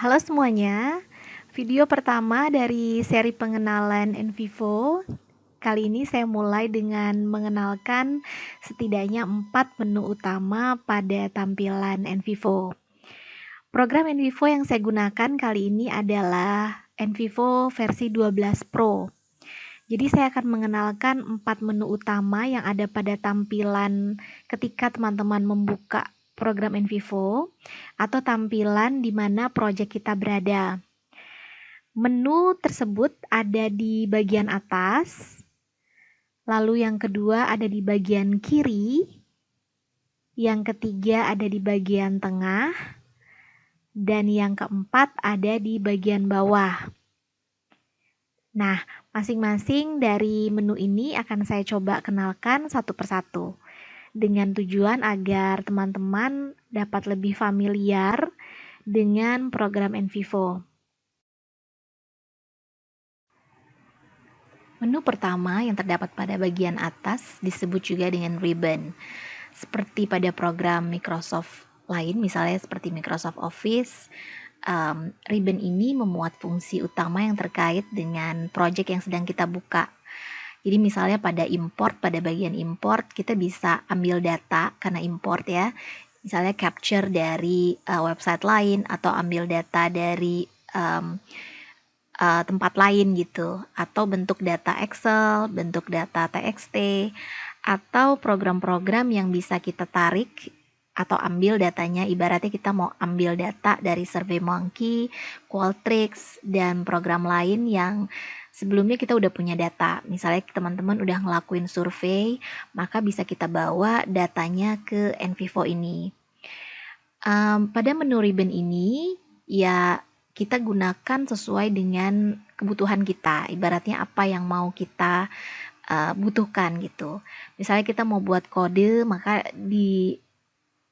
Halo semuanya, video pertama dari seri pengenalan Envivo. Kali ini saya mulai dengan mengenalkan setidaknya 4 menu utama pada tampilan Envivo. Program Envivo yang saya gunakan kali ini adalah Envivo versi 12 Pro. Jadi saya akan mengenalkan 4 menu utama yang ada pada tampilan ketika teman-teman membuka program Envivo atau tampilan di mana proyek kita berada. Menu tersebut ada di bagian atas, lalu yang kedua ada di bagian kiri, yang ketiga ada di bagian tengah, dan yang keempat ada di bagian bawah. Nah, masing-masing dari menu ini akan saya coba kenalkan satu persatu, dengan tujuan agar teman-teman dapat lebih familiar dengan program Envivo. Menu pertama yang terdapat pada bagian atas disebut juga dengan ribbon. Seperti pada program Microsoft lain, misalnya seperti Microsoft Office, ribbon ini memuat fungsi utama yang terkait dengan project yang sedang kita buka. Jadi misalnya pada bagian import kita bisa ambil data karena import ya. Misalnya capture dari website lain atau ambil data dari tempat lain gitu, atau bentuk data Excel, bentuk data TXT, atau program-program yang bisa kita tarik atau ambil datanya. Ibaratnya kita mau ambil data dari SurveyMonkey, Qualtrics, dan program lain yang sebelumnya kita udah punya data. Misalnya teman-teman udah ngelakuin survei, maka bisa kita bawa datanya ke Envivo ini. Pada menu ribbon ini ya kita gunakan sesuai dengan kebutuhan kita. Ibaratnya apa yang mau kita butuhkan gitu. Misalnya kita mau buat kode, maka di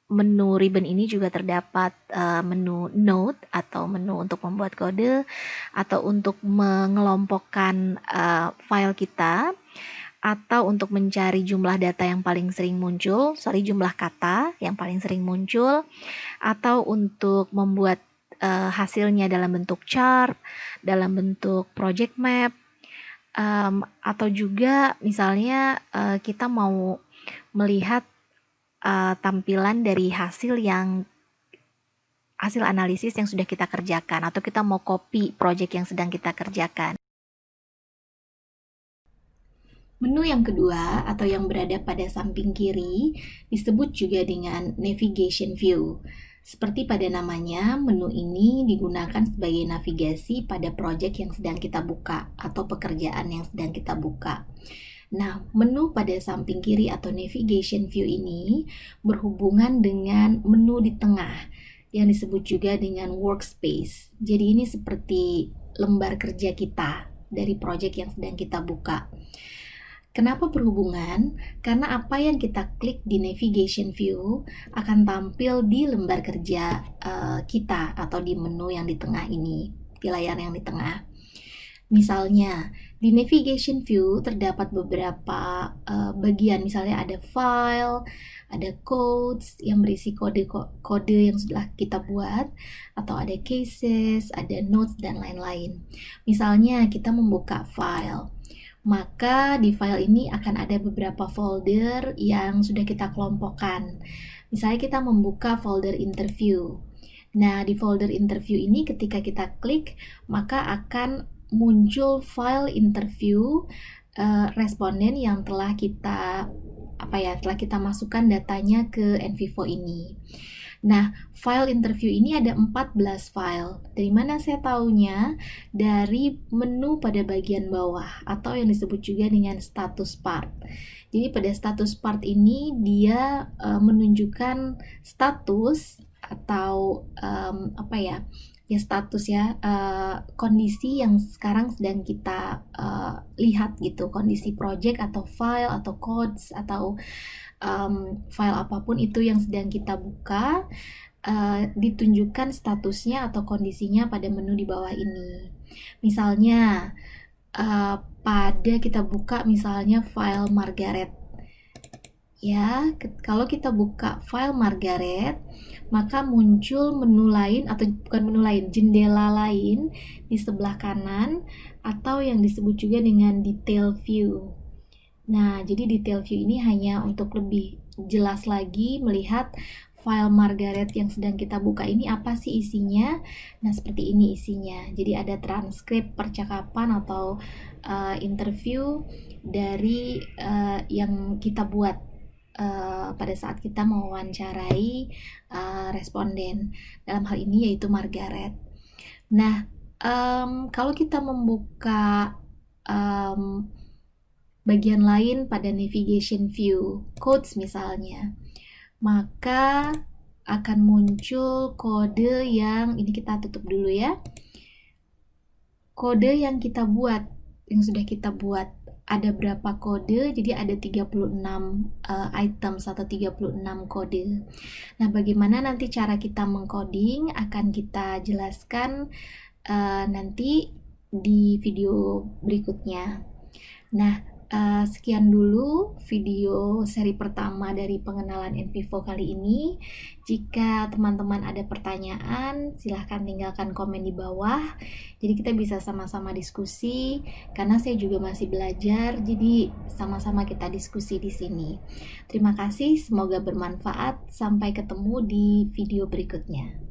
menu ribbon ini juga terdapat menu note atau menu untuk membuat kode atau untuk mengelompokkan file kita, atau untuk mencari jumlah data yang paling sering muncul, jumlah kata yang paling sering muncul, atau untuk membuat hasilnya dalam bentuk chart, dalam bentuk project map, atau juga misalnya kita mau melihat tampilan dari hasil analisis yang sudah kita kerjakan, atau kita mau copy project yang sedang kita kerjakan. Menu yang kedua atau yang berada pada samping kiri disebut juga dengan navigation view. Seperti pada namanya, menu ini digunakan sebagai navigasi pada project yang sedang kita buka atau pekerjaan yang sedang kita buka. Nah, menu pada samping kiri atau navigation view ini berhubungan dengan menu di tengah yang disebut juga dengan workspace. Jadi ini seperti lembar kerja kita dari project yang sedang kita buka. Kenapa berhubungan? Karena apa yang kita klik di navigation view akan tampil di lembar kerja kita atau di menu yang di tengah ini, di layar yang di tengah. Misalnya, di navigation view terdapat beberapa bagian, misalnya ada file, ada codes yang berisi kode yang sudah kita buat, atau ada cases, ada notes, dan lain-lain. Misalnya, kita membuka file. Maka di file ini akan ada beberapa folder yang sudah kita kelompokkan. Misalnya kita membuka folder interview. Nah, di folder interview ini ketika kita klik, maka akan muncul file interview responden yang telah kita masukkan datanya ke Envivo ini. Nah, file interview ini ada 14 file. Dari mana saya tahunya? Dari menu pada bagian bawah atau yang disebut juga dengan status part. Jadi pada status part ini dia menunjukkan status atau kondisi yang sekarang sedang kita lihat gitu, kondisi project atau file atau codes atau file apapun itu yang sedang kita buka, ditunjukkan statusnya atau kondisinya pada menu di bawah ini. Misalnya pada kita buka misalnya file Margaret. Ya, kalau kita buka file Margaret, maka muncul menu lain atau bukan menu lain, jendela lain di sebelah kanan atau yang disebut juga dengan detail view. Nah, jadi detail view ini hanya untuk lebih jelas lagi melihat file Margaret yang sedang kita buka ini apa sih isinya. Nah, seperti ini isinya. Jadi ada transkrip percakapan atau interview dari yang kita buat pada saat kita mewawancarai responden. Dalam hal ini yaitu Margaret. Nah, kalau kita membuka bagian lain pada navigation view, codes misalnya, maka akan muncul kode yang ini kita tutup dulu ya. Kode yang kita buat, yang sudah kita buat. Ada berapa kode? Jadi ada 36 items atau 36 kode. Nah, bagaimana nanti cara kita mengcoding akan kita jelaskan nanti di video berikutnya. Nah, sekian dulu video seri pertama dari pengenalan NVivo kali ini. Jika teman-teman ada pertanyaan, silahkan tinggalkan komen di bawah. Jadi kita bisa sama-sama diskusi, karena saya juga masih belajar, jadi sama-sama kita diskusi di sini. Terima kasih, semoga bermanfaat. Sampai ketemu di video berikutnya.